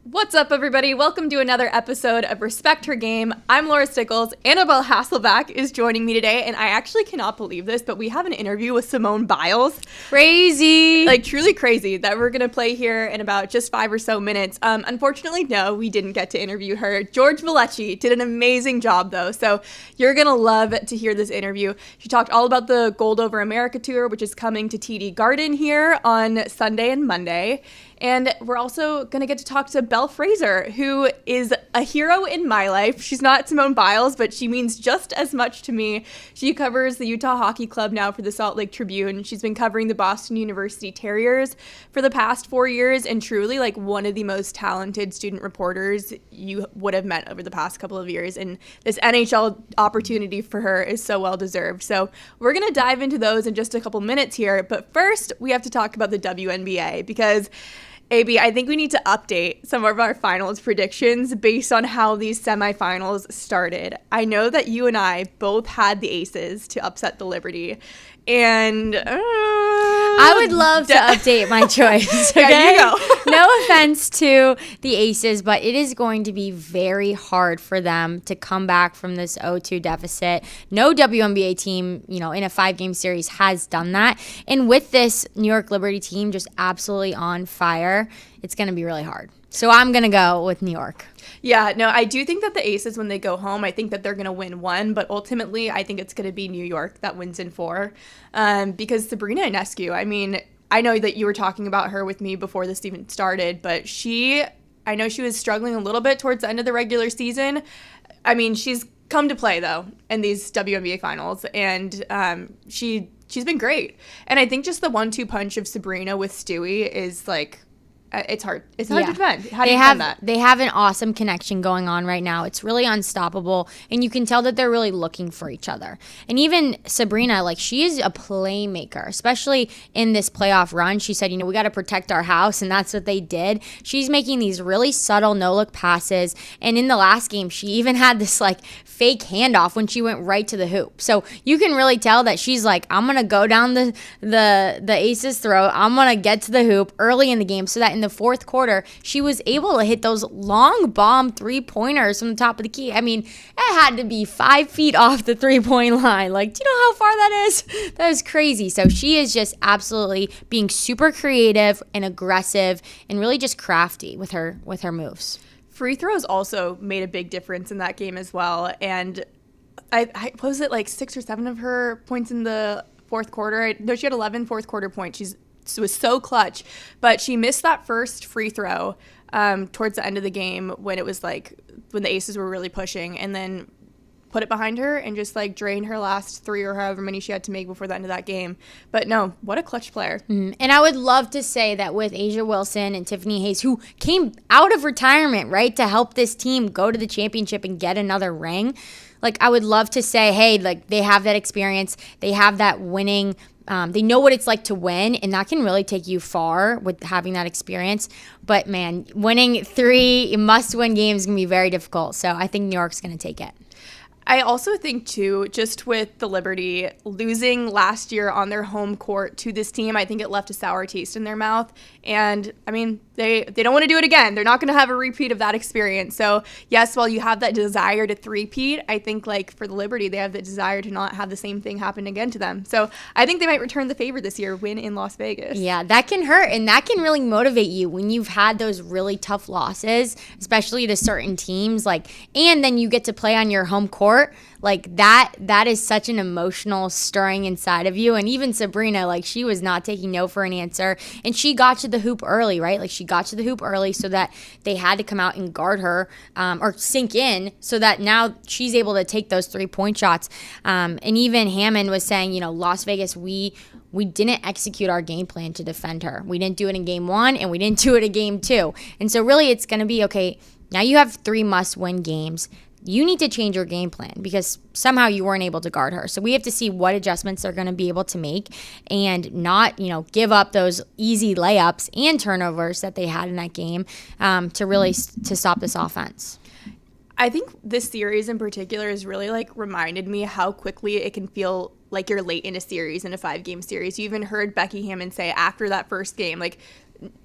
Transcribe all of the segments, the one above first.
What's up, everybody? Welcome to another episode of Respect Her Game. I'm Laura Stickells. Annabelle Hasselbeck is joining me today, and I actually cannot believe this, but we have an interview with Simone Biles. Crazy. Like, truly crazy that we're going to play here in about just 5 or so minutes. Unfortunately, no, we didn't get to interview her. George Balekji did an amazing job, though, so you're going to love to hear this interview. She talked all about the Gold Over America tour, which is coming to TD Garden here on Sunday and Monday. And we're also going to get to talk to Belle Fraser, who is a hero in my life. She's not Simone Biles, but she means just as much to me. She covers the Utah Hockey Club now for the Salt Lake Tribune. She's been covering the Boston University Terriers for the past 4 years, and truly like one of the most talented student reporters you would have met over the past couple of years. And this NHL opportunity for her is so well deserved. So we're going to dive into those in just a couple minutes here. But first, we have to talk about the WNBA because AB, I think we need to update some of our finals predictions based on how these semifinals started. I know that you and I both had the Aces to upset the Liberty, and I would love to update my choice. Okay? Yeah, you go. No offense to the Aces, but it is going to be very hard for them to come back from this 0-2 deficit. No WNBA team, in a 5-game series has done that. And with this New York Liberty team just absolutely on fire, it's going to be really hard. So I'm going to go with New York. Yeah, no, I do think that the Aces, when they go home, I think that they're going to win 1, but ultimately I think it's going to be New York that wins in 4 because Sabrina Ionescu, I mean, I know that you were talking about her with me before this even started, but I know she was struggling a little bit towards the end of the regular season. I mean, she's come to play, though, in these WNBA finals, and she's been great. And I think just the 1-2 punch of Sabrina with Stewie is like, it's hard. It's hard to defend. How do you defend that? They have an awesome connection going on right now. It's really unstoppable, and you can tell that they're really looking for each other. And even Sabrina, she is a playmaker, especially in this playoff run. She said, we got to protect our house, and that's what they did. She's making these really subtle no-look passes, and in the last game, she even had this fake handoff when she went right to the hoop. So you can really tell that she's like, I'm gonna go down the Aces' throat. I'm gonna get to the hoop early in the game, so that in the fourth quarter, she was able to hit those long bomb 3-pointers from the top of the key. I mean, it had to be 5 feet off the 3-point line. Do you know how far that is? That is crazy. So she is just absolutely being super creative and aggressive and really just crafty with her moves. Free throws also made a big difference in that game as well. And what was it, 6 or 7 of her points in the fourth quarter? No, she had 11 fourth quarter points. She was so clutch, but she missed that first free throw towards the end of the game when it was when the Aces were really pushing, and then put it behind her and just drained her last 3 or however many she had to make before the end of that game. But no, what a clutch player. And I would love to say that with Asia Wilson and Tiffany Hayes, who came out of retirement, right, to help this team go to the championship and get another ring, I would love to say, hey, they have that experience, they have that winning. They know what it's like to win, and that can really take you far with having that experience. But, man, winning 3 must-win games is going to be very difficult. So I think New York's going to take it. I also think, too, just with the Liberty losing last year on their home court to this team, I think it left a sour taste in their mouth. And, I mean, they don't want to do it again. They're not going to have a repeat of that experience. So, yes, while you have that desire to three-peat, I think, for the Liberty, they have the desire to not have the same thing happen again to them. So, I think they might return the favor this year, win in Las Vegas. Yeah, that can hurt, and that can really motivate you when you've had those really tough losses, especially to certain teams. And then you get to play on your home court. That is such an emotional stirring inside of you. And even Sabrina, she was not taking no for an answer, and she got to the hoop early, right? She got to the hoop early so that they had to come out and guard her or sink in, so that now she's able to take those 3-point shots. And even Hammond was saying, Las Vegas, we didn't execute our game plan to defend her. We didn't do it in game 1, and we didn't do it in game 2. And so really it's going to be, okay, now you have 3 must-win games. You need to change your game plan because somehow you weren't able to guard her. So we have to see what adjustments they're going to be able to make and not, give up those easy layups and turnovers that they had in that game to stop this offense. I think this series in particular has really reminded me how quickly it can feel like you're late in a series, in a 5-game series. You even heard Becky Hammond say after that first game,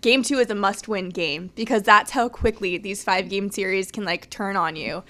Game 2 is a must-win game because that's how quickly these 5-game series can like turn on you.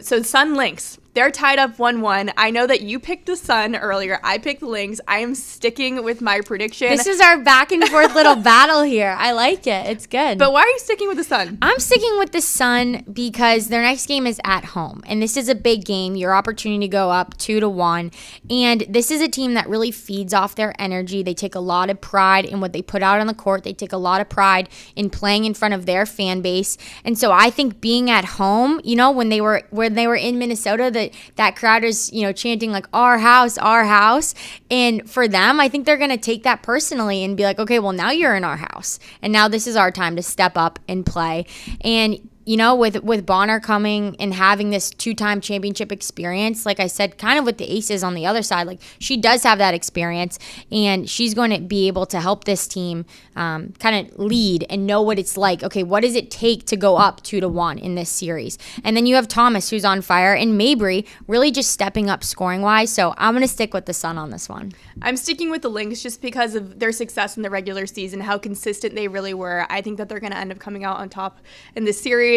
So Sun-Lynx, they're tied up 1-1. I know that you picked the Sun earlier. I picked the Lynx. I am sticking with my prediction. This is our back and forth little battle here. I like it. It's good. But why are you sticking with the Sun? I'm sticking with the Sun because their next game is at home. And this is a big game, your opportunity to go up 2-1. And this is a team that really feeds off their energy. They take a lot of pride in what they put out on the court. They take a lot of pride in playing in front of their fan base. And so I think being at home, you know, when they were in Minnesota, that crowd is, you know, chanting like our house, our house. And for them, I think they're going to take that personally and be like, okay, well, now you're in our house. And now this is our time to step up and play. And you know, with Bonner coming and having this 2-time championship experience, like I said, kind of with the Aces on the other side, like she does have that experience and she's going to be able to help this team kind of lead and know what it's like. Okay, what does it take to go up 2-1 in this series? And then you have Thomas, who's on fire, and Mabry really just stepping up scoring wise. So I'm going to stick with the Sun on this one. I'm sticking with the Lynx just because of their success in the regular season, how consistent they really were. I think that they're going to end up coming out on top in this series.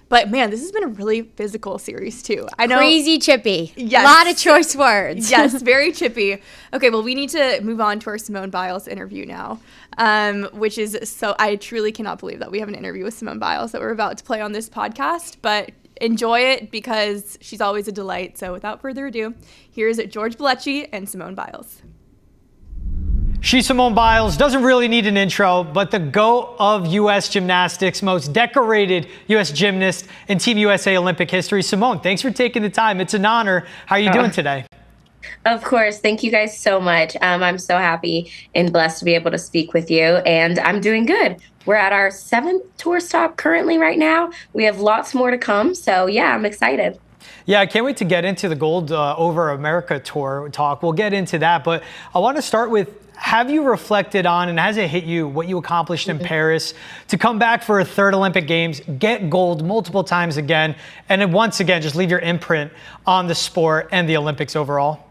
But man, this has been a really physical series too. I know, crazy chippy. Yes. A lot of choice words. Yes, very chippy. Okay, well, we need to move on to our Simone Biles interview now, which is so, I truly cannot believe that we have an interview with Simone Biles that we're about to play on this podcast, but enjoy it because she's always a delight. So without further ado, here's George Balekji and Simone Biles. She's Simone Biles, doesn't really need an intro, but the GOAT of U.S. gymnastics, most decorated U.S. gymnast in Team USA Olympic history. Simone, thanks for taking the time. It's an honor. How are you doing today? Of course. Thank you guys so much. I'm so happy and blessed to be able to speak with you, and I'm doing good. We're at our 7th tour stop currently right now. We have lots more to come, so yeah, I'm excited. Yeah, I can't wait to get into the Gold Over America tour talk. We'll get into that, but I want to start with, have you reflected on, and has it hit you, what you accomplished in Paris to come back for a 3rd Olympic Games, get gold multiple times again, and then once again just leave your imprint on the sport and the Olympics overall?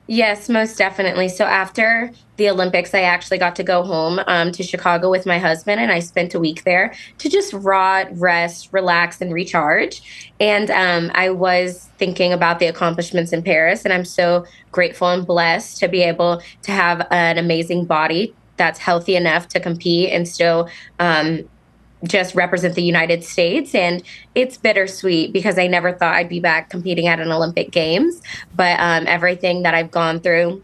Yes, most definitely. So after the Olympics, I actually got to go home to Chicago with my husband, and I spent a week there to just rest, relax, and recharge. And I was thinking about the accomplishments in Paris, and I'm so grateful and blessed to be able to have an amazing body that's healthy enough to compete and still just represent the United States. And it's bittersweet because I never thought I'd be back competing at an Olympic Games. But everything that I've gone through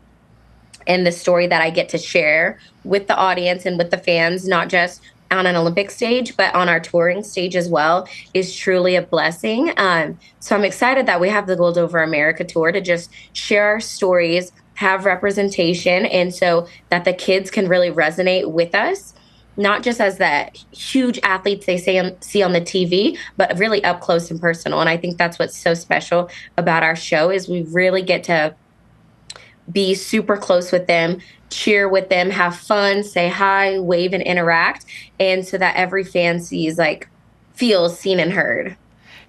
and the story that I get to share with the audience and with the fans, not just on an Olympic stage, but on our touring stage as well, is truly a blessing. So I'm excited that we have the Gold Over America tour to just share our stories, have representation, and so that the kids can really resonate with us. Not just as the huge athletes they see on the TV, but really up close and personal. And I think that's what's so special about our show is we really get to be super close with them, cheer with them, have fun, say hi, wave, and interact. And so that every fan feels seen and heard.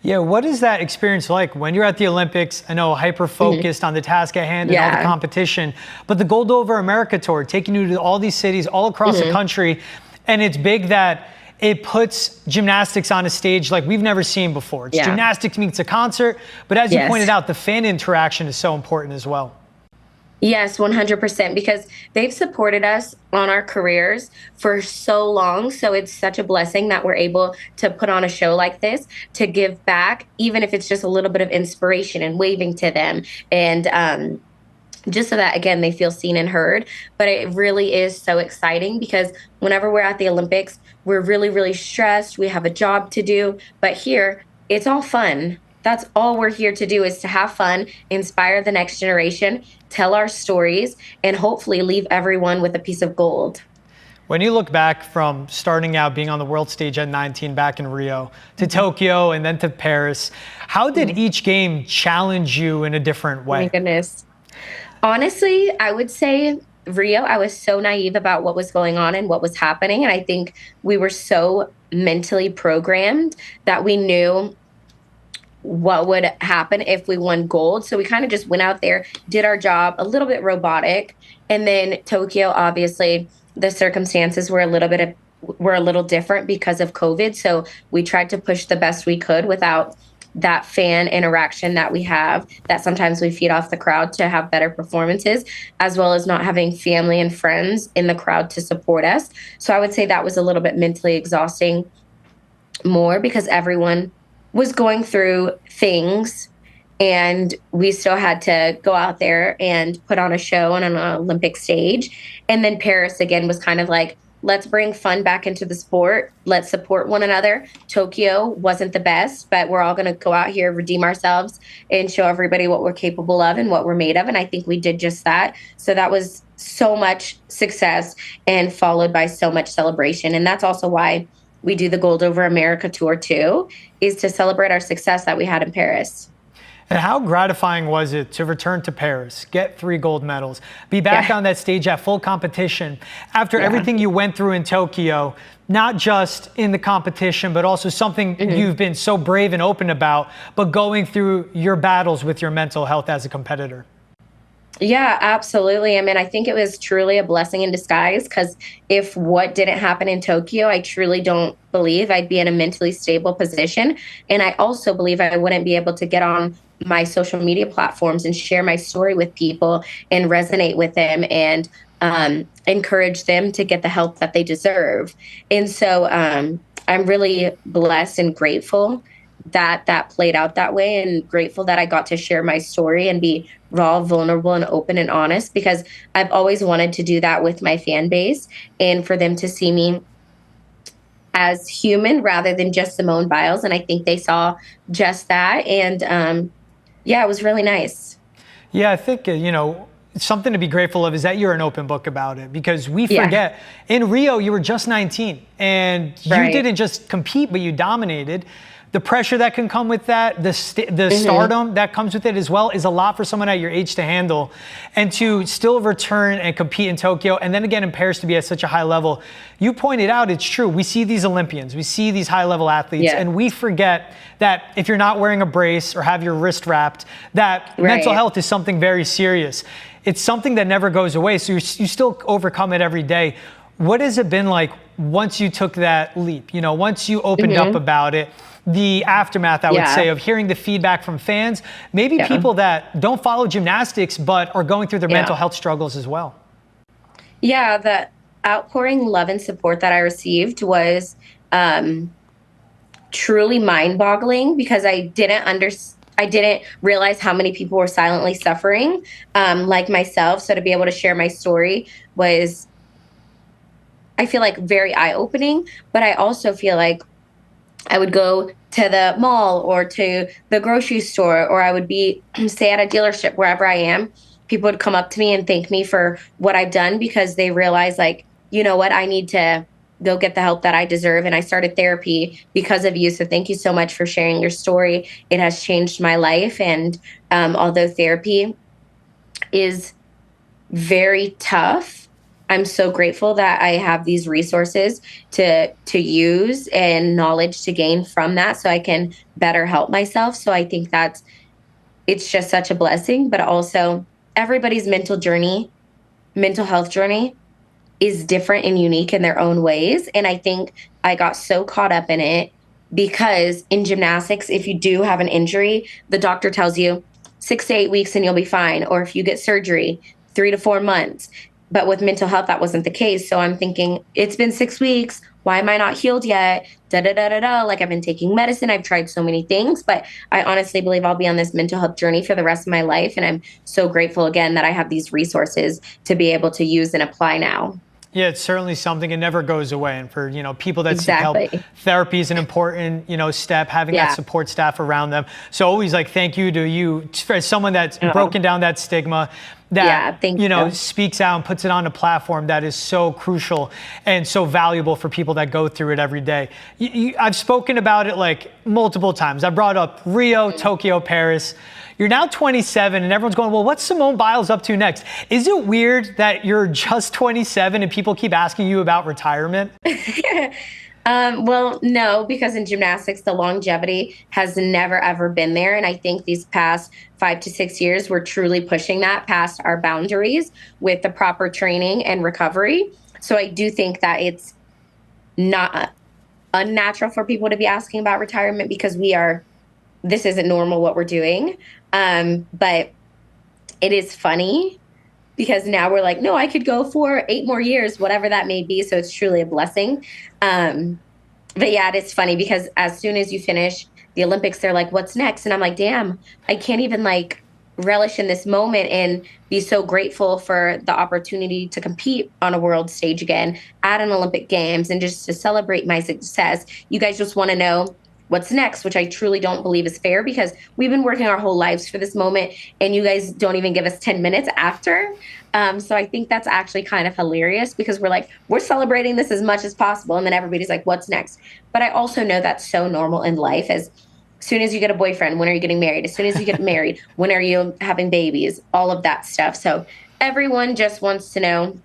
Yeah, what is that experience like when you're at the Olympics? I know hyper-focused on the task at hand and all the competition, but the Gold Over America tour, taking you to all these cities all across the country. And it's big that it puts gymnastics on a stage like we've never seen before. It's gymnastics meets a concert, but as you pointed out, the fan interaction is so important as well. Yes, 100%, because they've supported us on our careers for so long. So it's such a blessing that we're able to put on a show like this to give back, even if it's just a little bit of inspiration and waving to them. And just so that, again, they feel seen and heard. But it really is so exciting because whenever we're at the Olympics, we're really, really stressed. We have a job to do. But here, it's all fun. That's all we're here to do, is to have fun, inspire the next generation, tell our stories, and hopefully leave everyone with a piece of gold. When you look back from starting out being on the world stage at 19 back in Rio to Tokyo and then to Paris, how did each game challenge you in a different way? Oh my goodness. Honestly, I would say Rio, I was so naive about what was going on and what was happening. And I think we were so mentally programmed that we knew what would happen if we won gold. So we kind of just went out there, did our job, a little bit robotic. And then Tokyo, obviously, the circumstances were were a little different because of COVID. So we tried to push the best we could without that fan interaction that we have, that sometimes we feed off the crowd to have better performances, as well as not having family and friends in the crowd to support us. So I would say that was a little bit mentally exhausting more, because everyone was going through things and we still had to go out there and put on a show on an Olympic stage. And then Paris again was kind of like, let's bring fun back into the sport. Let's support one another. Tokyo wasn't the best, but we're all going to go out here, redeem ourselves, and show everybody what we're capable of and what we're made of. And I think we did just that. So that was so much success and followed by so much celebration. And that's also why we do the Gold Over America tour too, is to celebrate our success that we had in Paris. And how gratifying was it to return to Paris, get 3 gold medals, be back on that stage at full competition after everything you went through in Tokyo, not just in the competition, but also something you've been so brave and open about, but going through your battles with your mental health as a competitor? Yeah, absolutely. I mean, I think it was truly a blessing in disguise, because if what didn't happen in Tokyo, I truly don't believe I'd be in a mentally stable position. And I also believe I wouldn't be able to get on my social media platforms and share my story with people and resonate with them and encourage them to get the help that they deserve. And so I'm really blessed and grateful that that played out that way, and grateful that I got to share my story and be raw, vulnerable, and open and honest, because I've always wanted to do that with my fan base and for them to see me as human rather than just Simone Biles. And I think they saw just that. And yeah, it was really nice. Yeah, I think, something to be grateful of is that you're an open book about it, because we forget in Rio, you were just 19 and you didn't just compete, but you dominated. The pressure that can come with that, the stardom that comes with it as well, is a lot for someone at your age to handle. And to still return and compete in Tokyo, and then again in Paris to be at such a high level. You pointed out, it's true. We see these Olympians, we see these high-level athletes, and we forget that if you're not wearing a brace or have your wrist wrapped, that mental health is something very serious. It's something that never goes away, so you still overcome it every day. What has it been like once you took that leap? Once you opened up about it, the aftermath, I would say, of hearing the feedback from fans, maybe people that don't follow gymnastics but are going through their mental health struggles as well. Yeah, the outpouring love and support that I received was truly mind-boggling, because I didn't realize how many people were silently suffering, like myself. So to be able to share my story was, I feel like, very eye-opening. But I also feel like I would go to the mall or to the grocery store, or I would be, say, at a dealership, wherever I am. People would come up to me and thank me for what I've done, because they realize, like, you know what, I need to go get the help that I deserve. And I started therapy because of you. So thank you so much for sharing your story. It has changed my life. And although therapy is very tough, I'm so grateful that I have these resources to use and knowledge to gain from that, so I can better help myself. So I think it's just such a blessing. But also, everybody's mental health journey is different and unique in their own ways. And I think I got so caught up in it because in gymnastics, if you do have an injury, the doctor tells you 6 to 8 weeks and you'll be fine. Or if you get surgery, 3 to 4 months. But with mental health, that wasn't the case. So I'm thinking, it's been 6 weeks. Why am I not healed yet? Like, I've been taking medicine. I've tried so many things. But I honestly believe I'll be on this mental health journey for the rest of my life. And I'm so grateful, again, that I have these resources to be able to use and apply now. Yeah, it's certainly something. It never goes away. And for, people that seek help, therapy is an important, step, having that support staff around them. So always thank you to you for someone that's broken down that stigma, that, speaks out and puts it on a platform that is so crucial and so valuable for people that go through it every day. I've spoken about it multiple times. I brought up Rio, Tokyo, Paris. You're now 27 and everyone's going, well, what's Simone Biles up to next? Is it weird that you're just 27 and people keep asking you about retirement? Well, no, because in gymnastics, the longevity has never, ever been there. And I think these past 5 to 6 years, we're truly pushing that past our boundaries with the proper training and recovery. So I do think that it's not unnatural for people to be asking about retirement because this isn't normal what we're doing. But it is funny because now we're like, no, I could go for 8 more years, whatever that may be. So it's truly a blessing. But yeah, it is funny because as soon as you finish the Olympics, they're like, what's next? And I'm like, damn, I can't even like relish in this moment and be so grateful for the opportunity to compete on a world stage again at an Olympic Games and just to celebrate my success. You guys just want to know what's next, which I truly don't believe is fair because we've been working our whole lives for this moment and you guys don't even give us 10 minutes after. So I think that's actually kind of hilarious because we're like, we're celebrating this as much as possible. And then everybody's like, what's next? But I also know that's so normal in life. As soon as you get a boyfriend, when are you getting married? As soon as you get married, when are you having babies? All of that stuff. So everyone just wants to know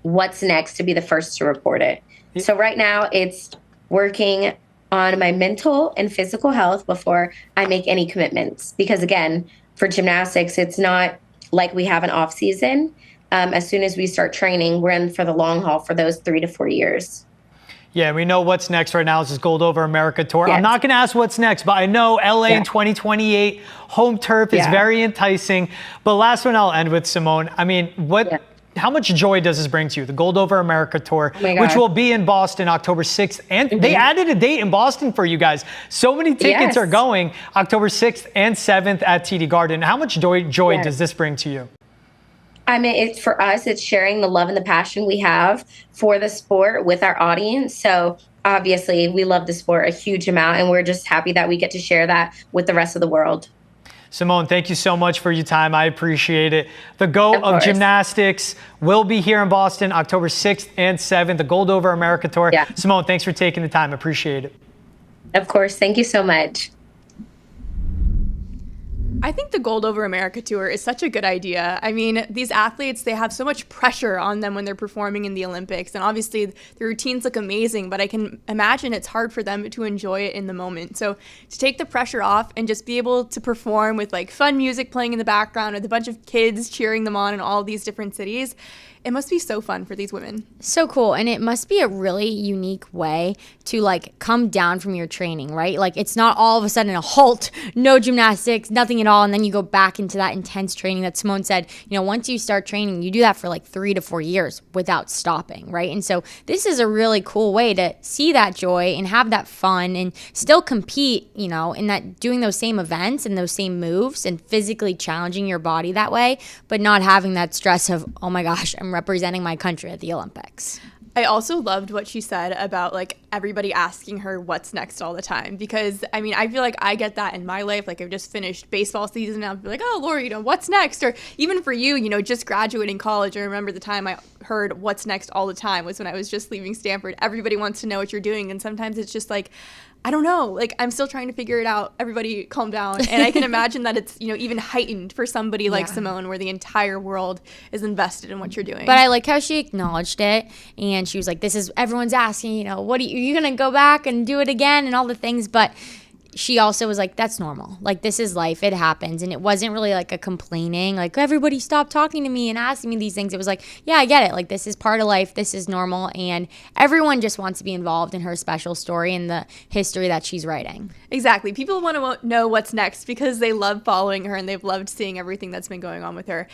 what's next to be the first to report it. So right now it's working on my mental and physical health before I make any commitments. Because again, for gymnastics, it's not like we have an off season. As soon as we start training, we're in for the long haul for those 3 to 4 years. Yeah, we know what's next right now is this Gold Over America Tour. Yes. I'm not going to ask what's next, but I know LA in 2028, home turf is very enticing. But last one I'll end with, Simone. I mean, how much joy does this bring to you? The Gold Over America Tour, which will be in Boston October 6th. And they added a date in Boston for you guys. So many tickets are going October 6th and 7th at TD Garden. How much joy does this bring to you? I mean, for us, it's sharing the love and the passion we have for the sport with our audience. So obviously, we love the sport a huge amount, and we're just happy that we get to share that with the rest of the world. Simone, thank you so much for your time. I appreciate it. The GOAT of gymnastics will be here in Boston October 6th and 7th, the Gold Over America Tour. Yeah. Simone, thanks for taking the time. Appreciate it. Of course. Thank you so much. I think the Gold Over America Tour is such a good idea. I mean, these athletes, they have so much pressure on them when they're performing in the Olympics. And obviously, the routines look amazing, but I can imagine it's hard for them to enjoy it in the moment. So to take the pressure off and just be able to perform with like fun music playing in the background with a bunch of kids cheering them on in all these different cities, it must be so fun for these women. So cool. And it must be a really unique way to like come down from your training, right? Like it's not all of a sudden a halt, no gymnastics, nothing at all. And then you go back into that intense training that Simone said, you know, once you start training, you do that for like 3 to 4 years without stopping, right? And so this is a really cool way to see that joy and have that fun and still compete, you know, in that doing those same events and those same moves and physically challenging your body that way, but not having that stress of, oh my gosh, I'm representing my country at the Olympics. I also loved what she said about like everybody asking her what's next all the time, because I mean, I feel like I get that in my life. Like I've just finished baseball season and I'll be like, oh, Laura, you know, what's next? Or even for you, you know, just graduating college. I remember the time I heard what's next all the time was when I was just leaving Stanford. Everybody wants to know what you're doing. And sometimes it's just like, I don't know, like I'm still trying to figure it out. Everybody calm down. And I can imagine that it's, you know, even heightened for somebody like Simone, where the entire world is invested in what you're doing. But I like how she acknowledged it, and she was like, this is, everyone's asking, you know, what are you going to go back and do it again and all the things. But she also was like, that's normal. Like, this is life. It happens. And it wasn't really like a complaining, like, everybody stop talking to me and asking me these things. It was like, yeah, I get it. Like, this is part of life. This is normal. And everyone just wants to be involved in her special story and the history that she's writing. Exactly. People want to know what's next because they love following her and they've loved seeing everything that's been going on with her.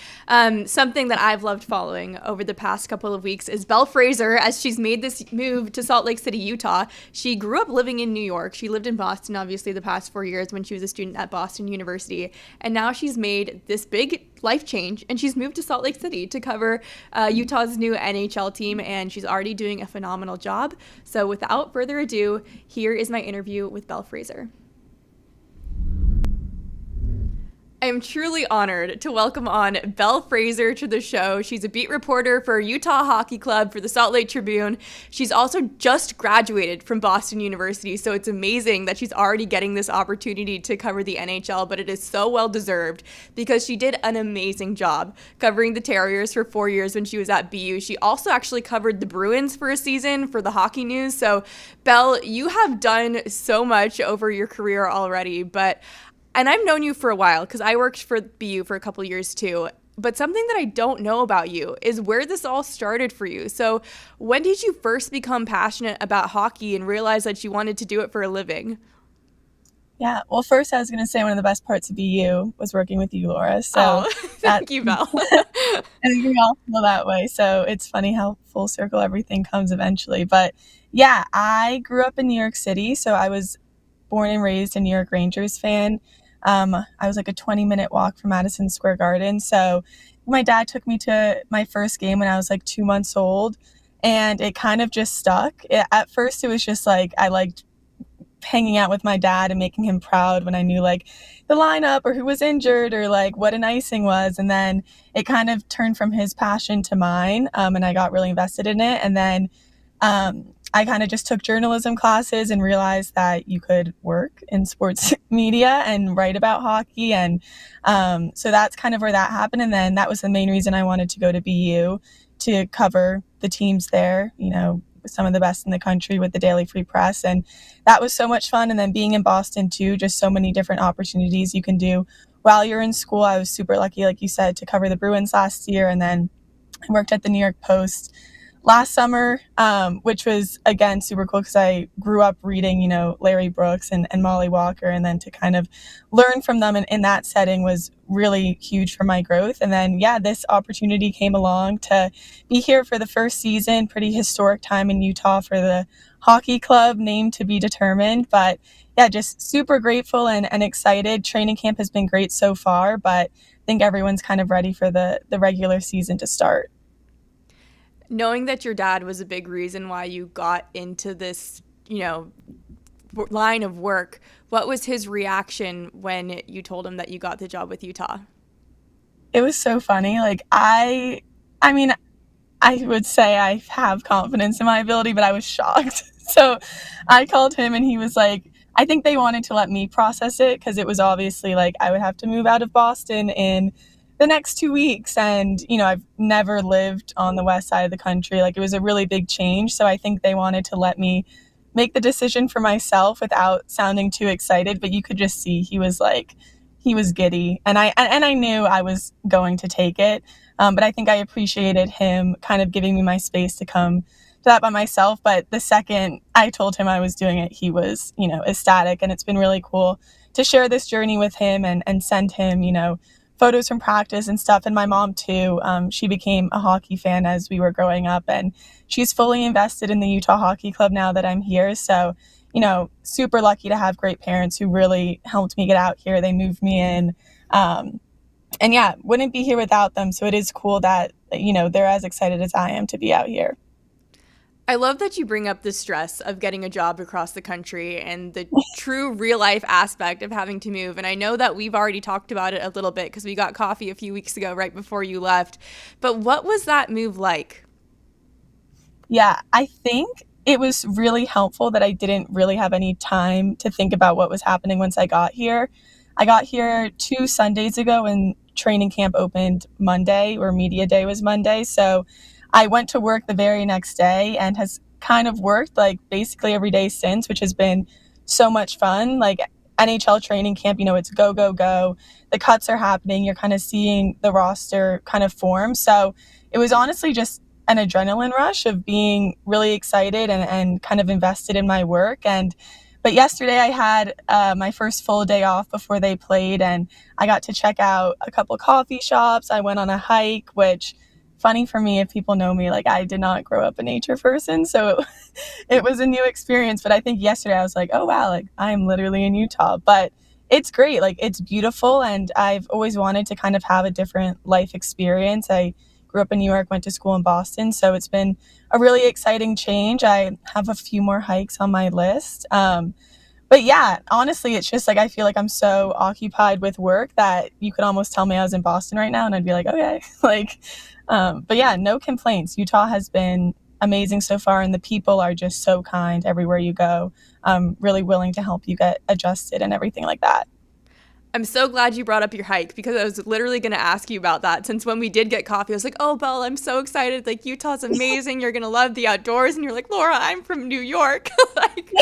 Something that I've loved following over the past couple of weeks is Belle Fraser, as she's made this move to Salt Lake City, Utah. She grew up living in New York. She lived in Boston, obviously, the past 4 years when she was a student at Boston University. And now she's made this big life change and she's moved to Salt Lake City to cover Utah's new NHL team, and she's already doing a phenomenal job. So without further ado, here is my interview with Belle Fraser. I am truly honored to welcome on Belle Fraser to the show. She's a beat reporter for Utah Hockey Club for the Salt Lake Tribune. She's also just graduated from Boston University, so it's amazing that she's already getting this opportunity to cover the NHL, but it is so well deserved because she did an amazing job covering the Terriers for 4 years when she was at BU. She also actually covered the Bruins for a season for the Hockey News. So, Belle, you have done so much over your career already, and I've known you for a while because I worked for BU for a couple years too. But something that I don't know about you is where this all started for you. So when did you first become passionate about hockey and realize that you wanted to do it for a living? Yeah. Well, first I was going to say one of the best parts of BU was working with you, Laura. So thank you, Belle. I think we all feel that way. So it's funny how full circle everything comes eventually. But yeah, I grew up in New York City. So I was born and raised a New York Rangers fan. I was like a 20-minute walk from Madison Square Garden. So my dad took me to my first game when I was like 2 months old. And it kind of just stuck. At first, it was just like I liked hanging out with my dad and making him proud when I knew like the lineup or who was injured or like what an icing was. And then it kind of turned from his passion to mine, and I got really invested in it. And then I kind of just took journalism classes and realized that you could work in sports media and write about hockey. And so that's kind of where that happened. And then that was the main reason I wanted to go to BU, to cover the teams there, you know, some of the best in the country with the Daily Free Press. And that was so much fun. And then being in Boston too, just so many different opportunities you can do while you're in school. I was super lucky, like you said, to cover the Bruins last year. And then I worked at the New York Post last summer, which was, again, super cool because I grew up reading, you know, Larry Brooks and Molly Walker, and then to kind of learn from them in that setting was really huge for my growth. And then, yeah, this opportunity came along to be here for the first season, pretty historic time in Utah for the hockey club, name to be determined. But yeah, just super grateful and excited. Training camp has been great so far, but I think everyone's kind of ready for the regular season to start. Knowing that your dad was a big reason why you got into this, you know, line of work, what was his reaction when you told him that you got the job with Utah? It was so funny. Like, I mean, I would say I have confidence in my ability, but I was shocked. So I called him and he was like, I think they wanted to let me process it because it was obviously like I would have to move out of Boston in the next 2 weeks. And, you know, I've never lived on the west side of the country. Like, it was a really big change. So I think they wanted to let me make the decision for myself without sounding too excited. But you could just see he was giddy. And I knew I was going to take it. But I think I appreciated him kind of giving me my space to come to that by myself. But the second I told him I was doing it, he was, you know, ecstatic. And it's been really cool to share this journey with him and send him, you know, photos from practice and stuff. And my mom too, she became a hockey fan as we were growing up, and she's fully invested in the Utah Hockey Club now that I'm here. So, you know, super lucky to have great parents who really helped me get out here. They moved me in, and yeah, wouldn't be here without them. So it is cool that, you know, they're as excited as I am to be out here. I love that you bring up the stress of getting a job across the country and the true real life aspect of having to move. And I know that we've already talked about it a little bit because we got coffee a few weeks ago right before you left. But what was that move like? Yeah, I think it was really helpful that I didn't really have any time to think about what was happening once I got here. I got here 2 Sundays ago and training camp opened Monday, or media day was Monday. So I went to work the very next day and has kind of worked like basically every day since, which has been so much fun. Like, NHL training camp, you know, it's go, go, go. The cuts are happening. You're kind of seeing the roster kind of form. So it was honestly just an adrenaline rush of being really excited and kind of invested in my work. But yesterday I had my first full day off before they played, and I got to check out a couple coffee shops. I went on a hike, which, funny for me, if people know me, like, I did not grow up a nature person, so it was a new experience. But I think yesterday I was like, oh wow, like, I'm literally in Utah. But it's great, like, it's beautiful, and I've always wanted to kind of have a different life experience. I grew up in New York, went to school in Boston, so it's been a really exciting change. I have a few more hikes on my list. But yeah, honestly, it's just like I feel like I'm so occupied with work that you could almost tell me I was in Boston right now and I'd be like, okay. Like, but yeah, no complaints. Utah has been amazing so far, and the people are just so kind everywhere you go. Really willing to help you get adjusted and everything like that. I'm so glad you brought up your hike, because I was literally going to ask you about that. Since when we did get coffee, I was like, oh, Belle, I'm so excited. Like, Utah's amazing. You're going to love the outdoors. And you're like, Laura, I'm from New York. Like,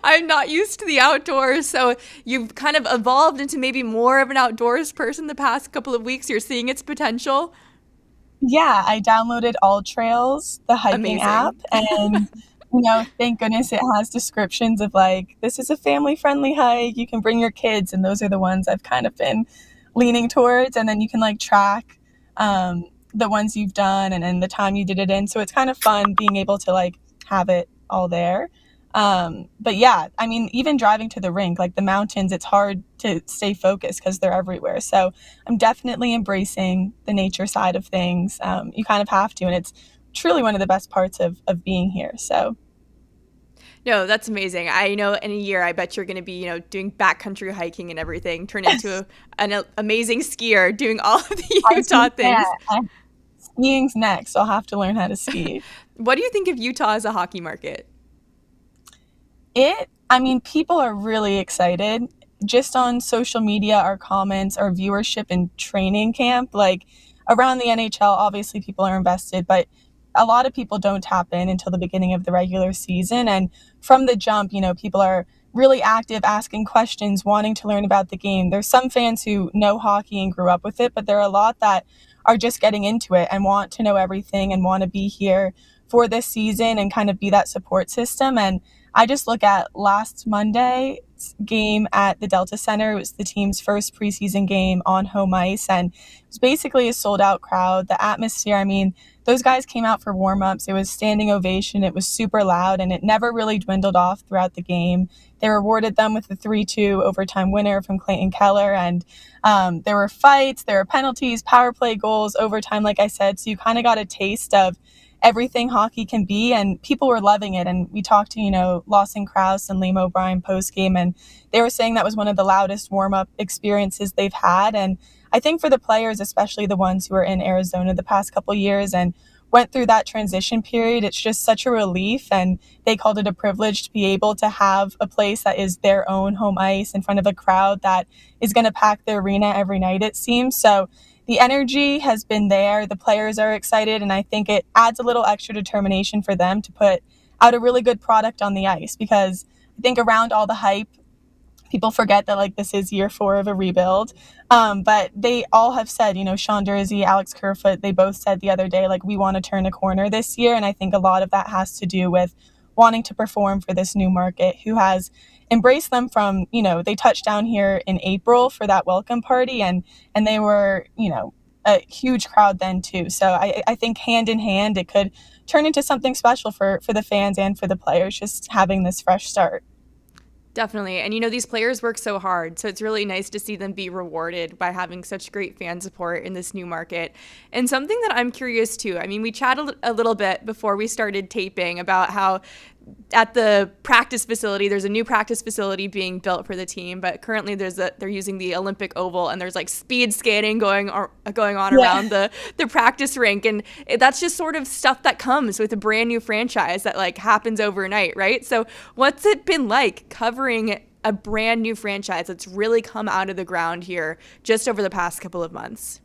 I'm not used to the outdoors. So you've kind of evolved into maybe more of an outdoors person the past couple of weeks. You're seeing its potential. Yeah, I downloaded All Trails, the hiking Amazing. app, and thank goodness it has descriptions of like, this is a family-friendly hike. You can bring your kids, and those are the ones I've kind of been leaning towards. And then you can like track the ones you've done and the time you did it in. So it's kind of fun being able to like have it all there. But yeah, I mean, even driving to the rink, like the mountains, it's hard to stay focused because they're everywhere. So I'm definitely embracing the nature side of things. You kind of have to, and it's truly one of the best parts of being here. So. No, that's amazing. I know in a year, I bet you're going to be, doing backcountry hiking and everything, turn into an amazing skier, doing all of the Utah things. Yeah, skiing's next. I'll have to learn how to ski. What do you think of Utah as a hockey market? People are really excited. Just on social media, our comments, our viewership in training camp, like around the NHL, obviously people are invested, but a lot of people don't tap in until the beginning of the regular season. And from the jump, people are really active, asking questions, wanting to learn about the game. There's some fans who know hockey and grew up with it, but there are a lot that are just getting into it and want to know everything and want to be here for this season and kind of be that support system. And I just look at last Monday's game at the Delta Center. It was the team's first preseason game on home ice, and it was basically a sold-out crowd. The atmosphere, those guys came out for warm-ups. It was standing ovation. It was super loud, and it never really dwindled off throughout the game. They rewarded them with the 3-2 overtime winner from Clayton Keller, and there were fights, there were penalties, power play goals, overtime, like I said. So you kind of got a taste of everything hockey can be, and people were loving it. And we talked to, Lawson Krause and Liam O'Brien post-game, and they were saying that was one of the loudest warm-up experiences they've had. And I think for the players, especially the ones who are in Arizona the past couple years and went through that transition period, it's just such a relief. And they called it a privilege to be able to have a place that is their own home ice in front of a crowd that is going to pack the arena every night, it seems. So the energy has been there. The players are excited, and I think it adds a little extra determination for them to put out a really good product on the ice, because I think around all the hype, people forget that like this is year 4 of a rebuild. But they all have said, Sean Durzi, Alex Kerfoot, they both said the other day, like, we want to turn a corner this year. And I think a lot of that has to do with wanting to perform for this new market who has embraced them from, they touched down here in April for that welcome party, and they were, a huge crowd then too. So I think hand in hand, it could turn into something special for the fans and for the players, just having this fresh start. Definitely. And, these players work so hard. So it's really nice to see them be rewarded by having such great fan support in this new market. And something that I'm curious too, we chatted a little bit before we started taping about how at the practice facility, there's a new practice facility being built for the team, but currently they're using the Olympic Oval, and there's like speed skating going on around the practice rink. And that's just sort of stuff that comes with a brand new franchise that like happens overnight, right? So what's it been like covering a brand new franchise that's really come out of the ground here just over the past couple of months?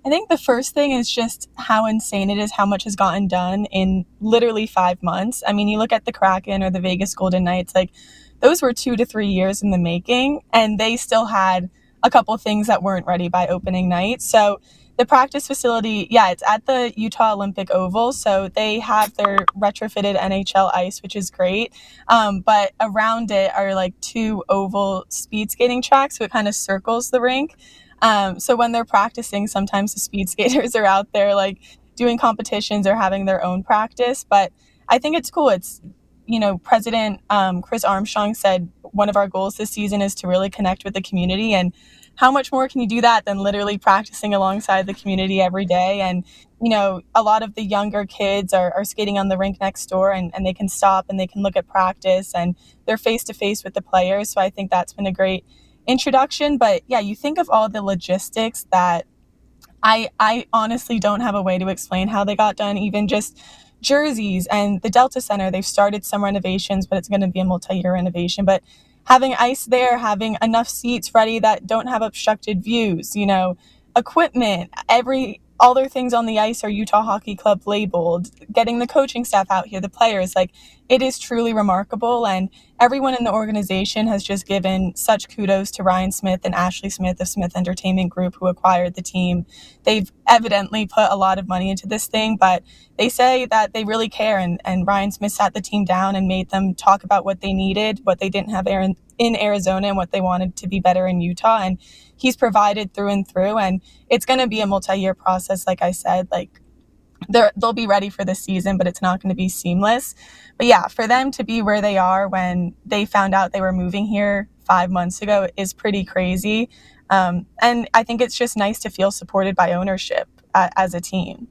I think the first thing is just how insane it is how much has gotten done in literally 5 months. You look at the Kraken or the Vegas Golden Knights, like those were 2 to 3 years in the making, and they still had a couple things that weren't ready by opening night. So the practice facility, it's at the Utah Olympic Oval. So they have their retrofitted NHL ice, which is great. But around it are like 2 oval speed skating tracks. So it kind of circles the rink. So when they're practicing, sometimes the speed skaters are out there like doing competitions or having their own practice. But I think it's cool. It's, President Chris Armstrong said one of our goals this season is to really connect with the community. And how much more can you do that than literally practicing alongside the community every day? And, a lot of the younger kids are skating on the rink next door, and they can stop and they can look at practice, and they're face to face with the players. So I think that's been a great introduction. But yeah, you think of all the logistics that I honestly don't have a way to explain how they got done. Even just jerseys and the Delta Center, they've started some renovations, but it's going to be a multi-year renovation. But having ice there, having enough seats ready that don't have obstructed views, equipment, all their things on the ice are Utah Hockey Club labeled, getting the coaching staff out here, the players, like, it is truly remarkable. And everyone in the organization has just given such kudos to Ryan Smith and Ashley Smith of Smith Entertainment Group, who acquired the team. They've evidently put a lot of money into this thing, but they say that they really care. And Ryan Smith sat the team down and made them talk about what they needed, what they didn't have in Arizona, and what they wanted to be better in Utah. And he's provided through and through. And it's going to be a multi-year process. Like I said, like, they'll be ready for the season, but it's not going to be seamless. But yeah, for them to be where they are when they found out they were moving here 5 months ago is pretty crazy. And I think it's just nice to feel supported by ownership as a team.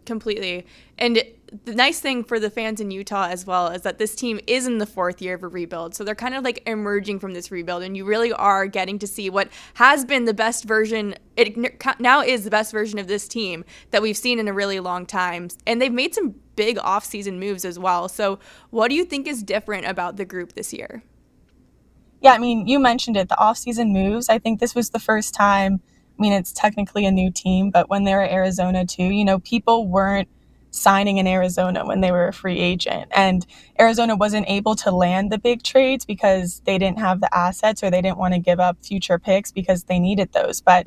Completely. And the nice thing for the fans in Utah as well is that this team is in the 4th year of a rebuild. So they're kind of like emerging from this rebuild, and you really are getting to see what has been the best version. It now is the best version of this team that we've seen in a really long time. And they've made some big offseason moves as well. So what do you think is different about the group this year? Yeah, I mean, you mentioned it, the offseason moves. I think this was the first time, I mean, it's technically a new team, but when they were Arizona too, people weren't signing in Arizona when they were a free agent. And Arizona wasn't able to land the big trades because they didn't have the assets, or they didn't want to give up future picks because they needed those. But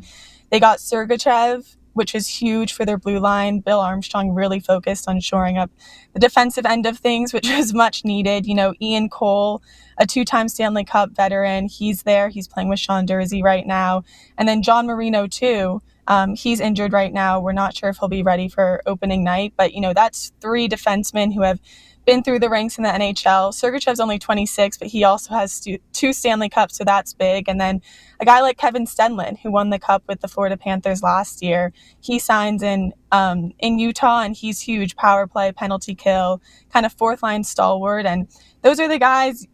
they got Sergachev, which is huge for their blue line. Bill Armstrong really focused on shoring up the defensive end of things, which was much needed. Ian Cole, a 2-time Stanley Cup veteran, he's there. He's playing with Sean Dursey right now. And then John Marino too. He's injured right now. We're not sure if he'll be ready for opening night, but that's 3 defensemen who have been through the ranks in the NHL. Sergachev's only 26, but he also has 2 Stanley Cups, so that's big. And then a guy like Kevin Stenlund, who won the Cup with the Florida Panthers last year, he signs in Utah, and he's huge. Power play, penalty kill, kind of 4th-line stalwart. And those are the guys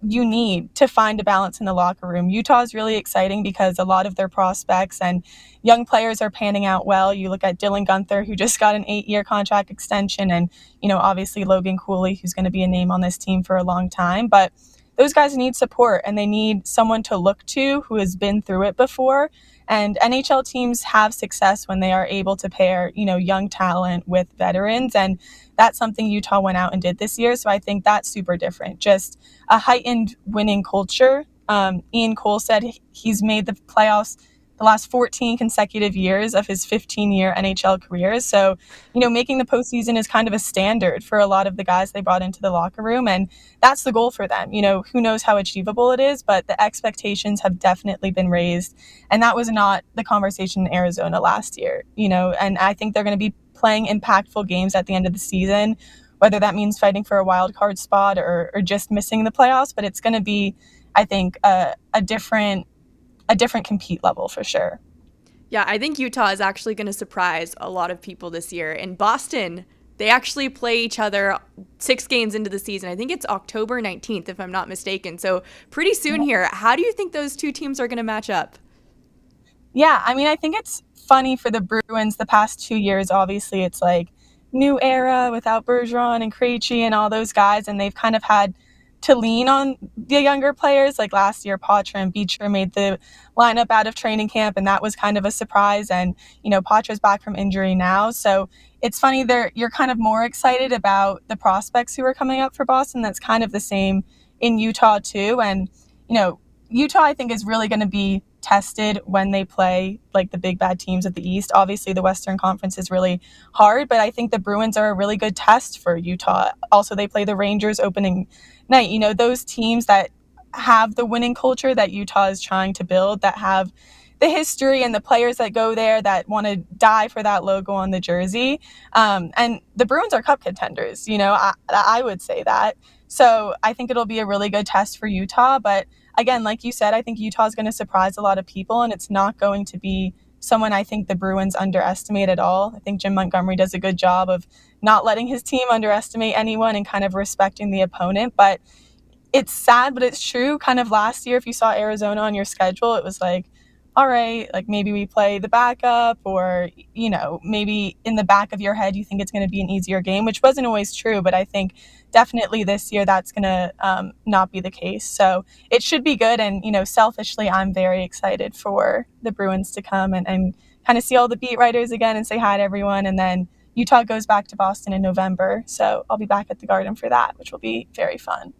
you need to find a balance in the locker room. Utah is really exciting because a lot of their prospects and young players are panning out well. You look at Dylan Gunther, who just got an 8-year contract extension, and obviously Logan Cooley, who's going to be a name on this team for a long time. But those guys need support, and they need someone to look to who has been through it before. And NHL teams have success when they are able to pair, young talent with veterans. And that's something Utah went out and did this year. So I think that's super different. Just a heightened winning culture. Ian Cole said he's made the playoffs the last 14 consecutive years of his 15-year NHL career. So, making the postseason is kind of a standard for a lot of the guys they brought into the locker room. And that's the goal for them. Who knows how achievable it is, but the expectations have definitely been raised. And that was not the conversation in Arizona last year, and I think they're going to be playing impactful games at the end of the season, whether that means fighting for a wild card spot or just missing the playoffs. But it's going to be, I think, a different compete level for sure. Yeah, I think Utah is actually going to surprise a lot of people this year. In Boston, they actually play each other 6 games into the season. I think it's October 19th, if I'm not mistaken. So pretty soon here. How do you think those 2 teams are going to match up? Yeah, I mean, I think it's funny for the Bruins the past 2 years. Obviously, it's like new era without Bergeron and Krejci and all those guys, and they've kind of had to lean on the younger players. Like last year, Poitras and Beecher made the lineup out of training camp, and that was kind of a surprise. And, Poitra's back from injury now. So it's funny you're kind of more excited about the prospects who are coming up for Boston. That's kind of the same in Utah too. And, Utah, I think, is really going to be tested when they play like the big bad teams of the East. Obviously, the Western Conference is really hard, but I think the Bruins are a really good test for Utah. Also, they play the Rangers opening night. Those teams that have the winning culture that Utah is trying to build, that have the history and the players that go there that want to die for that logo on the jersey. And the Bruins are cup contenders, I would say that. So I think it'll be a really good test for Utah. But again, like you said, I think Utah is going to surprise a lot of people, and it's not going to be someone I think the Bruins underestimate at all. I think Jim Montgomery does a good job of not letting his team underestimate anyone and kind of respecting the opponent. But it's sad, but it's true. Kind of last year, if you saw Arizona on your schedule, it was like, all right, like maybe we play the backup, or, maybe in the back of your head, you think it's going to be an easier game, which wasn't always true. But I think definitely this year that's going to not be the case. So it should be good. And, selfishly, I'm very excited for the Bruins to come and kind of see all the beat writers again and say hi to everyone. And then Utah goes back to Boston in November. So I'll be back at the Garden for that, which will be very fun.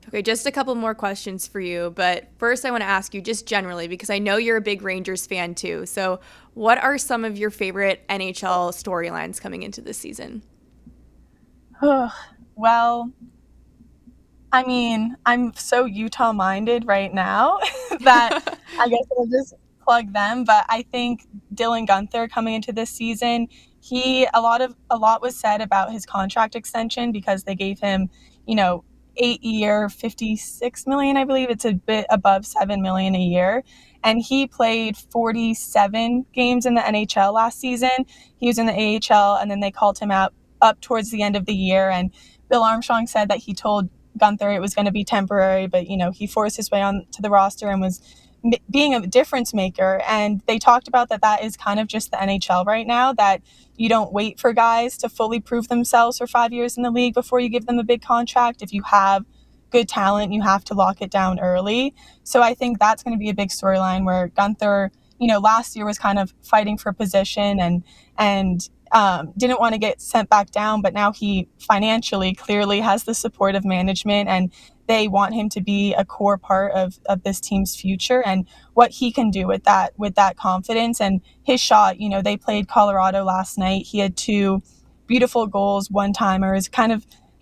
Okay, just a couple more questions for you. But first, I want to ask you just generally, because I know you're a big Rangers fan too. So what are some of your favorite NHL storylines coming into this season? Well, I mean, I'm so Utah minded right now that I guess I'll just plug them. But I think Dylan Guenther coming into this season, a lot was said about his contract extension because they gave him, 8-year, $56 million, I believe. It's a bit above $7 million a year. And he played 47 games in the NHL last season. He was in the AHL, and then they called him up towards the end of the year. And Bill Armstrong said that he told Guenther it was going to be temporary, but, he forced his way onto the roster and was being a difference maker. And they talked about that is kind of just the NHL right now, that you don't wait for guys to fully prove themselves for 5 years in the league before you give them a big contract. If you have good talent, you have to lock it down early. So I think that's going to be a big storyline where Guenther, last year was kind of fighting for position and didn't want to get sent back down, but now he financially clearly has the support of management, and they want him to be a core part of this team's future and what he can do with that confidence. And his shot, they played Colorado last night. He had 2 beautiful goals, one-timers.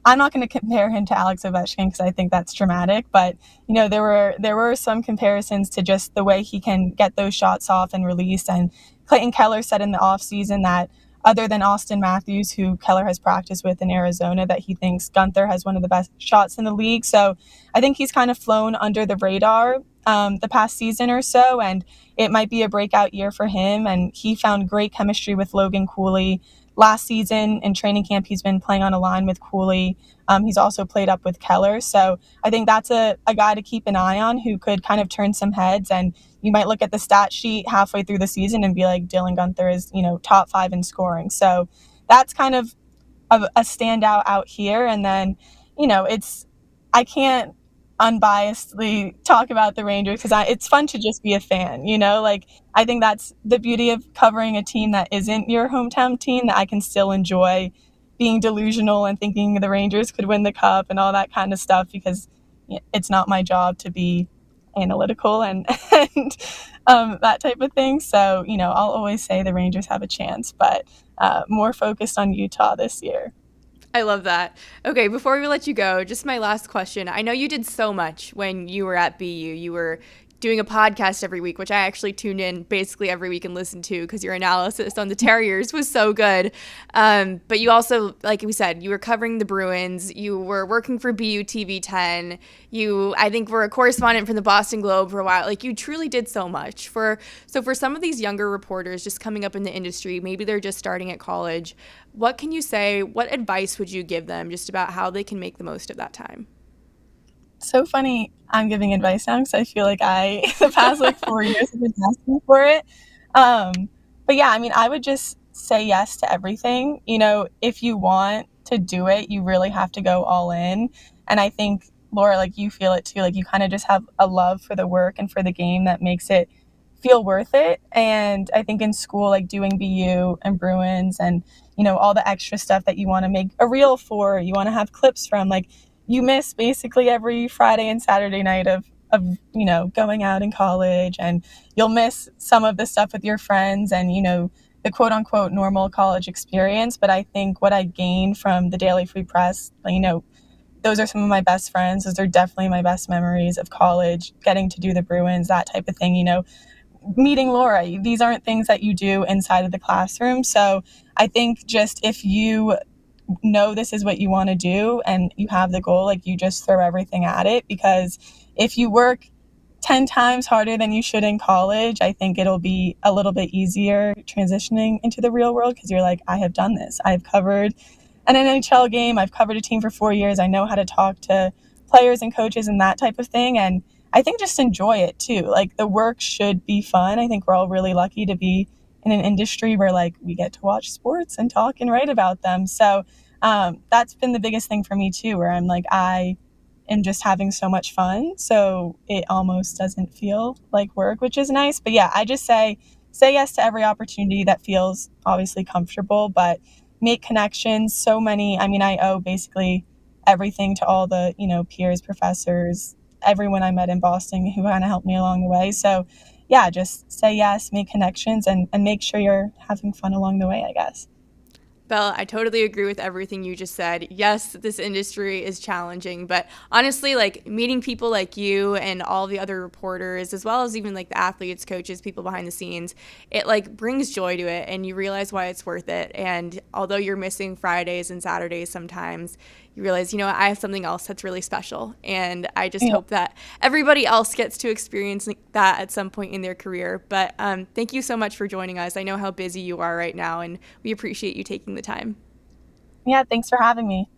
I'm not going to compare him to Alex Ovechkin because I think that's dramatic, but there were some comparisons to just the way he can get those shots off and release. And Clayton Keller said in the offseason that other than Austin Matthews, who Keller has practiced with in Arizona, that he thinks Guenther has one of the best shots in the league. So I think he's kind of flown under the radar the past season or so, and it might be a breakout year for him. And he found great chemistry with Logan Cooley. Last season in training camp, he's been playing on a line with Cooley. He's also played up with Keller. So I think that's a guy to keep an eye on who could kind of turn some heads. And you might look at the stat sheet halfway through the season and be like, Dylan Guenther is, top 5 in scoring. So that's kind of a standout out here. And then, I can't unbiasedly talk about the Rangers because it's fun to just be a fan, I think that's the beauty of covering a team that isn't your hometown team, that I can still enjoy being delusional and thinking the Rangers could win the cup and all that kind of stuff, because it's not my job to be analytical and that type of thing. So, I'll always say the Rangers have a chance, but more focused on Utah this year. I love that. Okay, before we let you go, just my last question. I know you did so much when you were at BU. You were doing a podcast every week, which I actually tuned in basically every week and listened to because your analysis on the Terriers was so good. But you also, like we said, you were covering the Bruins. You were working for BU TV 10. You, I think, were a correspondent for the Boston Globe for a while. Like, you truly did so much. For some of these younger reporters just coming up in the industry, maybe they're just starting at college, what can you say? What advice would you give them just about how they can make the most of that time? So funny I'm giving advice now because I feel like the past 4 years have been asking for it. But yeah, I mean, I would just say yes to everything. If you want to do it, you really have to go all in. And I think, Laura, like, you feel it too. Like, you kind of just have a love for the work and for the game that makes it feel worth it. And I think in school, like doing BU and Bruins and, all the extra stuff that you want to make a reel for, you want to have clips from, like, you miss basically every Friday and Saturday night of going out in college, and you'll miss some of the stuff with your friends and, the quote unquote normal college experience. But I think what I gained from the Daily Free Press, those are some of my best friends. Those are definitely my best memories of college, getting to do the Bruins, that type of thing, meeting Laura. These aren't things that you do inside of the classroom. So I think just if you know this is what you want to do and you have the goal, like, you just throw everything at it, because if you work 10 times harder than you should in college, I think it'll be a little bit easier transitioning into the real world, because you're like, I have done this. I've covered an NHL game. I've covered a team for 4 years. I know how to talk to players and coaches and that type of thing. And I think just enjoy it too. Like the work should be fun. I think we're all really lucky to be in an industry where like we get to watch sports and talk and write about them. So that's been the biggest thing for me too, where I'm like, I am just having so much fun. So it almost doesn't feel like work, which is nice. But yeah, I just say yes to every opportunity that feels obviously comfortable, but make connections. So many, I mean, I owe basically everything to all the, peers, professors, everyone I met in Boston who kind of helped me along the way. So yeah, just say yes, make connections, and make sure you're having fun along the way, I guess. Belle, I totally agree with everything you just said. Yes, this industry is challenging, but honestly, like meeting people like you and all the other reporters, as well as even like the athletes, coaches, people behind the scenes, it like brings joy to it, and you realize why it's worth it. And although you're missing Fridays and Saturdays sometimes, you realize, I have something else that's really special. And I just hope that everybody else gets to experience that at some point in their career. But thank you so much for joining us. I know how busy you are right now, and we appreciate you taking the time. Yeah, thanks for having me.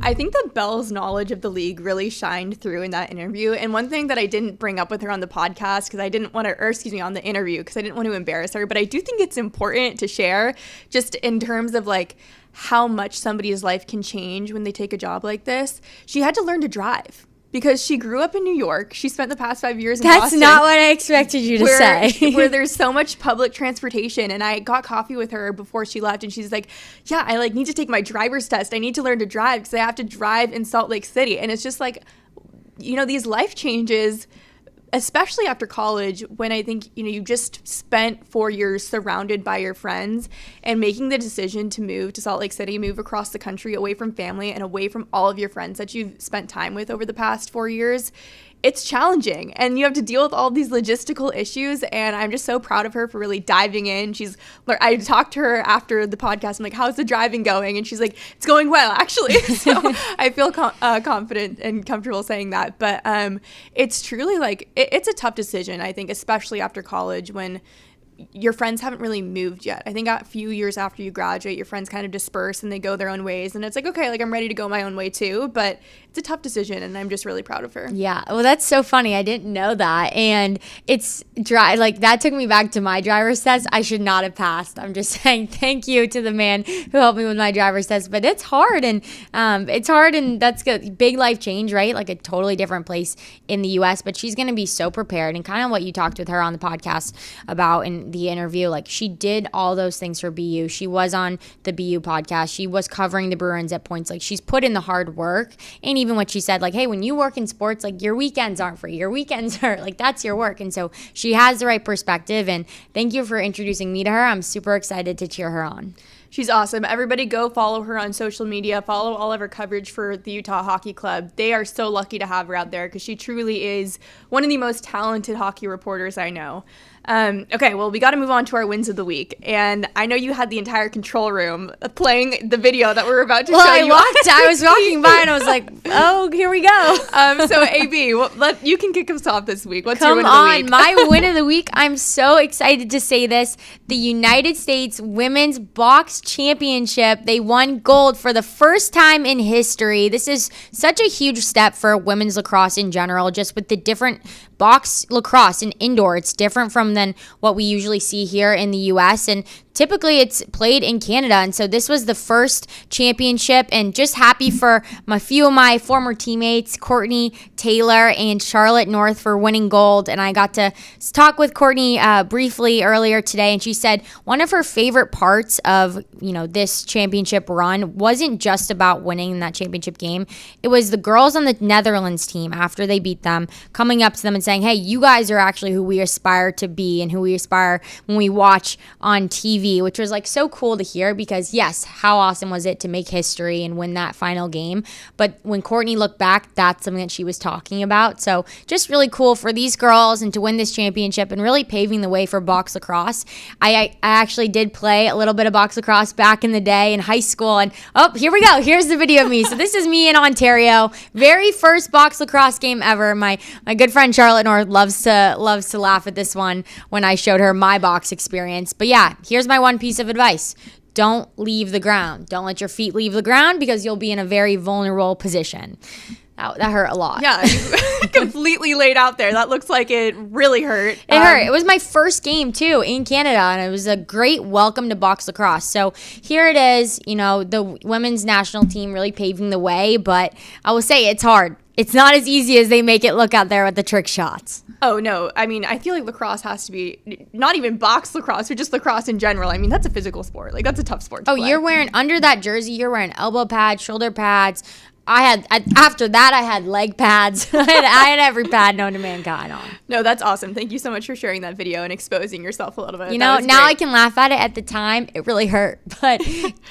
I think that Belle's knowledge of the league really shined through in that interview. And one thing that I didn't bring up with her on the podcast because I didn't want to, or excuse me, on the interview because I didn't want to embarrass her, but I do think it's important to share just in terms of like how much somebody's life can change when they take a job like this. She had to learn to drive. Because she grew up in New York. She spent the past 5 years in Boston. That's not what I expected you to say. Where there's so much public transportation. And I got coffee with her before she left. And she's like, yeah, I like need to take my driver's test. I need to learn to drive because I have to drive in Salt Lake City. And it's just like, these life changes, especially after college, when I think, you just spent 4 years surrounded by your friends, and making the decision to move to Salt Lake City, move across the country, away from family and away from all of your friends that you've spent time with over the past 4 years. It's challenging, and you have to deal with all these logistical issues, and I'm just so proud of her for really diving in. I talked to her after the podcast. I'm like, how's the driving going? And she's like, it's going well, actually. So I feel confident and comfortable saying that. But it's truly like, it's a tough decision, I think, especially after college when your friends haven't really moved yet. I think a few years after you graduate, your friends kind of disperse and they go their own ways. And it's like, okay, like I'm ready to go my own way too. But it's a tough decision, and I'm just really proud of her. Yeah. Well, that's so funny. I didn't know that. And it's dry. Like that took me back to my driver's test. I should not have passed. I'm just saying thank you to the man who helped me with my driver's test. But it's hard, and that's good. Big life change, right? Like a totally different place in the U.S. But she's going to be so prepared, and kind of what you talked with her on the podcast about in the interview. Like she did all those things for BU. She was on the BU podcast. She was covering the Bruins at points. Like she's put in the hard work. And even what she said, like, hey, when you work in sports, like your weekends aren't free. Your weekends are like, that's your work. And so she has the right perspective. And thank you for introducing me to her. I'm super excited to cheer her on. She's awesome. Everybody go follow her on social media. Follow all of her coverage for the Utah Hockey Club. They are so lucky to have her out there because she truly is one of the most talented hockey reporters I know. Okay, well, we got to move on to our wins of the week. And I know you had the entire control room playing the video that we're about to show you. I was walking by and I was like, oh, here we go. So, AB, you can kick us off this week. What's your win of the week? My win of the week. I'm so excited to say this. The United States Women's Box Championship. They won gold for the first time in history. This is such a huge step for women's lacrosse in general, just with the different box lacrosse and indoor. It's different from than what we usually see here in the U.S. and typically it's played in Canada. And so this was the first championship, and just happy for a few of my former teammates, Courtney Taylor and Charlotte North, for winning gold. And I got to talk with Courtney briefly earlier today, and she said one of her favorite parts of, this championship run wasn't just about winning that championship game. It was the girls on the Netherlands team, after they beat them, coming up to them and saying, hey, you guys are actually who we aspire to be and who we aspire when we watch on TV, which was like so cool to hear, because yes, how awesome was it to make history and win that final game? But when Courtney looked back, that's something that she was talking about. So just really cool for these girls and to win this championship and really paving the way for box lacrosse. I actually did play a little bit of box lacrosse back in the day in high school, and here we go. Here's the video of me. So this is me in Ontario. Very first box lacrosse game ever. My good friend Charlotte North loves to laugh at this one when I showed her my box experience. But yeah, here's my one piece of advice. Don't leave the ground. Don't let your feet leave the ground, because you'll be in a very vulnerable position. That hurt a lot. Yeah, completely laid out there. That looks like it really hurt. It hurt. It was my first game, too, in Canada, and it was a great welcome to box lacrosse. So here it is, the women's national team really paving the way, but I will say it's hard. It's not as easy as they make it look out there with the trick shots. Oh, no. I mean, I feel like lacrosse has to be not even box lacrosse, but just lacrosse in general. I mean, that's a physical sport. Like, that's a tough sport to play. You're wearing, under that jersey, you're wearing elbow pads, shoulder pads. After that, I had leg pads. I had every pad known to mankind on. No, that's awesome. Thank you so much for sharing that video and exposing yourself a little bit. Now I can laugh at it. At the time, it really hurt. But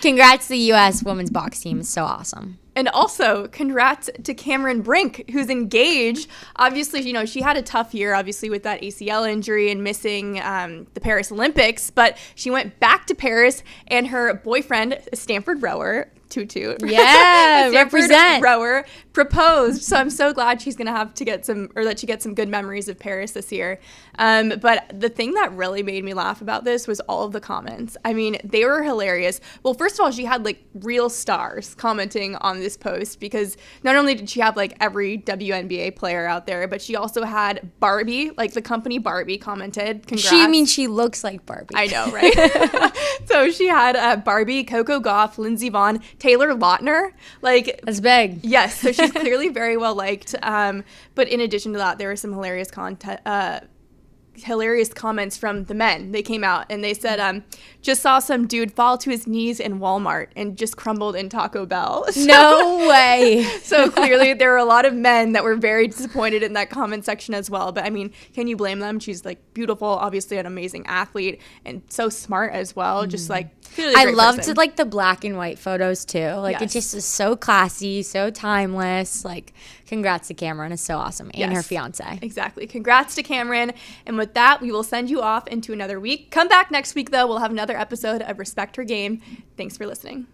congrats to the U.S. women's box team. It's so awesome. And also, congrats to Cameron Brink, who's engaged. Obviously, she had a tough year, obviously, with that ACL injury and missing the Paris Olympics. But she went back to Paris, and her boyfriend, a Stanford rower, yeah, represent rower, proposed. So I'm so glad she's gonna have to get that she gets some good memories of Paris this year. But the thing that really made me laugh about this was all of the comments. I mean, they were hilarious. Well, first of all, she had like real stars commenting on this post, because not only did she have like every WNBA player out there, but she also had Barbie, like the company Barbie, commented. Congrats. She looks like Barbie. I know, right? So she had Barbie, Coco Gauff, Lindsey Vonn, Taylor Lautner. Like, that's big. Yes, so she's clearly very well liked. But in addition to that, there were some hilarious comments from the men. They came out and they said, just saw some dude fall to his knees in Walmart and just crumbled in Taco Bell. No way. So clearly there were a lot of men that were very disappointed in that comment section as well. But I mean, can you blame them? She's like beautiful, obviously an amazing athlete, and so smart as well. Just like, I loved like the black and white photos too. Like, yes. It just is so classy, so timeless. Like, congrats to Cameron. It's so awesome. And her fiance. Exactly. Congrats to Cameron. And with that, we will send you off into another week. Come back next week, though. We'll have another episode of Respect Her Game. Thanks for listening.